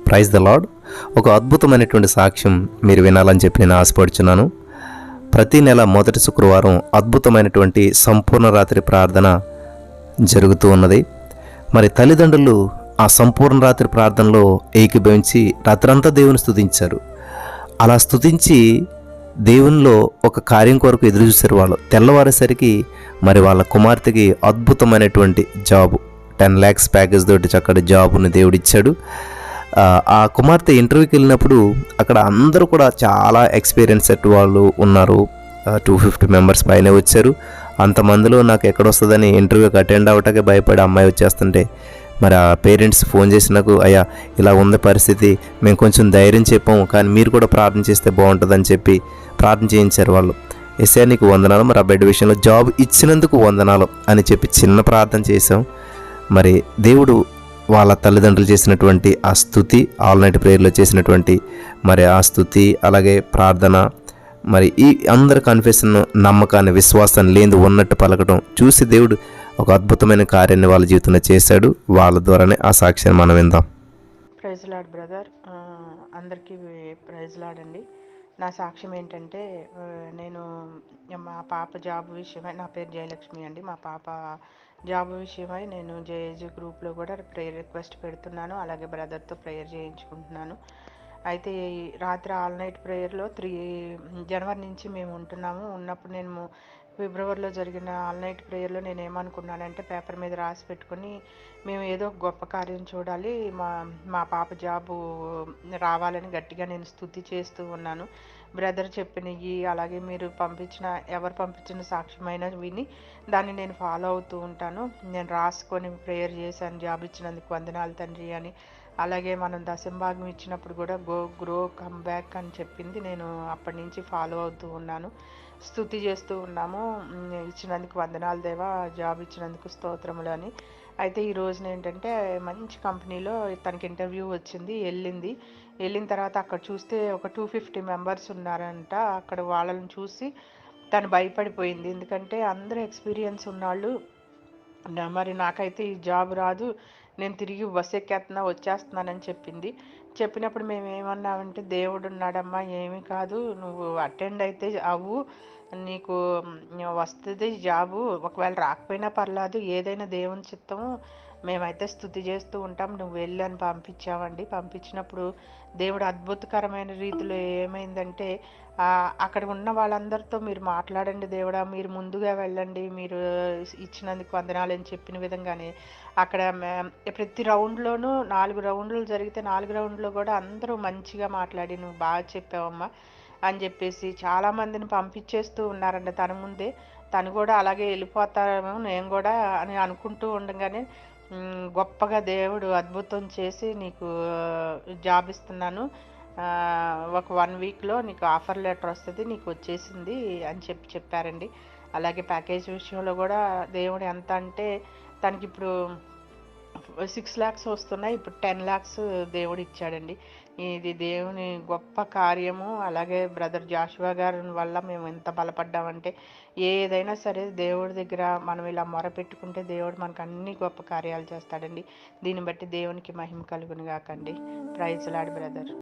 Praise the lord. ఒక అద్భుతమైనటువంటి సాక్ష్యం మీరు వినాలని చెప్పి నేను ఆశపడుచున్నాను. ప్రతి నెల మొదటి శుక్రవారం అద్భుతమైనటువంటి సంపూర్ణ రాత్రి ప్రార్థన జరుగుతూ ఉన్నది. మరి తల్లిదండ్రులు ఆ సంపూర్ణ రాత్రి ప్రార్థనలో ఏకీభవించి రాత్రంతా దేవుని స్తుతించారు. అలా స్తుతించి దేవునిలో ఒక కార్యం కొరకు ఎదురు చూశారు. వాళ్ళు తెల్లవారేసరికి మరి వాళ్ళ కుమార్తెకి అద్భుతమైనటువంటి జాబు, 10 lakhs ప్యాకేజ్ తోటి చక్కటి జాబుని దేవుడిచ్చాడు. ఆ కుమార్తె ఇంటర్వ్యూకి వెళ్ళినప్పుడు అక్కడ అందరూ కూడా చాలా ఎక్స్పీరియన్స్డ్ వాళ్ళు ఉన్నారు. 250 మెంబర్స్ పైనే వచ్చారు. అంతమందిలో నాకు ఎక్కడొస్తుందని ఇంటర్వ్యూకి అటెండ్ అవ్వటానికి భయపడి అమ్మాయి వచ్చేస్తుంటే మరి ఆ పేరెంట్స్ ఫోన్ చేసి నాకు, అయ్యా ఇలా ఉంది పరిస్థితి, మేము కొంచెం ధైర్యం చెప్పాము, కానీ మీరు కూడా ప్రార్థన చేస్తే బాగుంటుందని చెప్పి ప్రార్థన చేయించారు వాళ్ళు. ఎస్ఐ నీకు వందనాలు, మరి ఆ బిడ్డ విషయంలో జాబ్ ఇచ్చినందుకు వందనాలు అని చెప్పి చిన్న ప్రార్థన చేశాం. మరి దేవుడు వాళ్ళ తల్లిదండ్రులు చేసినటువంటి ఆ స్తుతి, ఆల్ నైట్ ప్రేయర్లో చేసినటువంటి మరి ఆ స్తుతి, అలాగే ప్రార్థన, మరి ఈ అందరి కన్ఫెషన్, నమ్మకాన్ని, విశ్వాసాన్ని లేని ఉన్నట్టు పలకడం చూసి దేవుడు ఒక అద్భుతమైన కార్యాన్ని వాళ్ళ జీవితంలో చేశాడు. వాళ్ళ ద్వారానే ఆ సాక్ష్యాన్ని మనం విందాం. ప్రైజ్ లాడ్ బ్రదర్, అందరికీ ప్రైజ్ లాడ్ అండి. నా సాక్ష్యం ఏంటంటే, నేను మా పాప జాబ్ విషయమై, నా పేరు జయలక్ష్మి అండి, మా పాప జాబ్ విషయమై నేను జేఏజీ గ్రూప్లో కూడా ప్రేయర్ రిక్వెస్ట్ పెడుతున్నాను, అలాగే బ్రదర్తో ప్రేయర్ చేయించుకుంటున్నాను. అయితే ఈ రాత్రి ఆల్ నైట్ ప్రేయర్లో 3 జనవరి నుంచి మేము ఉన్నప్పుడు నేను ఫిబ్రవరిలో జరిగిన ఆల్ నైట్ ప్రేయర్లో నేను ఏమనుకున్నానంటే, పేపర్ మీద రాసి పెట్టుకొని మేము ఏదో గొప్ప కార్యం చూడాలి, మా పాప జాబు రావాలని గట్టిగా నేను స్తుతి చేస్తూ ఉన్నాను. బ్రదర్ చెప్పినవి, అలాగే మీరు ఎవరు పంపించిన సాక్ష్యమైన విని దాన్ని నేను ఫాలో అవుతూ ఉంటాను. నేను రాసుకొని ప్రేయర్ చేశాను, జాబ్ ఇచ్చినందుకు వందనాలు తండ్రి అని. అలాగే మనం దశంభాగం ఇచ్చినప్పుడు కూడా గ్రో కమ్ బ్యాక్ అని చెప్పింది, నేను అప్పటి నుంచి ఫాలో అవుతూ ఉన్నాను, స్తుతి చేస్తూ ఉన్నాము. ఇచ్చినందుకు వందనాలు దేవా, జాబ్ ఇచ్చినందుకు స్తోత్రములు అని. అయితే ఈ రోజున ఏంటంటే, మంచి కంపెనీలో తనకి ఇంటర్వ్యూ వచ్చింది, వెళ్ళిన తర్వాత అక్కడ చూస్తే ఒక 250 మెంబర్స్ ఉన్నారంట. అక్కడ వాళ్ళని చూసి తను భయపడిపోయింది, ఎందుకంటే అందరూ ఎక్స్పీరియన్స్ ఉన్నాళ్ళు. మరి నాకైతే ఈ జాబ్ రాదు, నేను తిరిగి బస్ వచ్చేస్తున్నానని చెప్పినప్పుడు మేము ఏమన్నామంటే, దేవుడు ఉన్నాడమ్మా, ఏమీ కాదు, నువ్వు అటెండ్ అయితే అవ్వు, నీకు వస్తుంది జాబు, ఒకవేళ రాకపోయినా పర్లేదు, ఏదైనా దేవుని చిత్తము, మేమైతే స్తుతి చేస్తూ ఉంటాం, నువ్వు వెళ్ళి అని పంపించినప్పుడు దేవుడు అద్భుతకరమైన రీతిలో ఏమైందంటే, అక్కడ ఉన్న వాళ్ళందరితో మీరు మాట్లాడండి దేవుడా, మీరు ముందుగా వెళ్ళండి, మీరు ఇచ్చినందుకు వందనాలు అని చెప్పిన విధంగానే అక్కడ ప్రతి రౌండ్లోనూ 4 రౌండ్లు జరిగితే 4 రౌండ్లో కూడా అందరూ మంచిగా మాట్లాడి, నువ్వు బాగా చెప్పావమ్మా అని చెప్పేసి చాలామందిని పంపించేస్తూ ఉన్నారండి. తన ముందే తను కూడా అలాగే వెళ్ళిపోతారేమో నేను కూడా అని అనుకుంటూ ఉండగానే, గొప్పగా దేవుడు అద్భుతం చేసి నీకు జాబ్ ఇస్తున్నాను, ఒక 1 వీక్లో నీకు ఆఫర్ లెటర్ వస్తుంది, నీకు వచ్చేసింది అని చెప్పారండి. అలాగే ప్యాకేజ్ విషయంలో కూడా దేవుడు ఎంత అంటే, తనకి ఇప్పుడు 6 lakhs వస్తున్నాయి, ఇప్పుడు 10 lakhs దేవుడు ఇచ్చాడండి. ఇది దేవుని గొప్ప కార్యము. అలాగే బ్రదర్ జాషువా గారి వల్ల మేము ఎంత బలపడ్డామంటే, ఏదైనా సరే దేవుడి దగ్గర మనం ఇలా మొరపెట్టుకుంటే దేవుడు మనకు అన్ని గొప్ప కార్యాలు చేస్తాడండి. దీన్ని బట్టి దేవునికి మహిమ కలుగును గాకండి. Praise lord brother.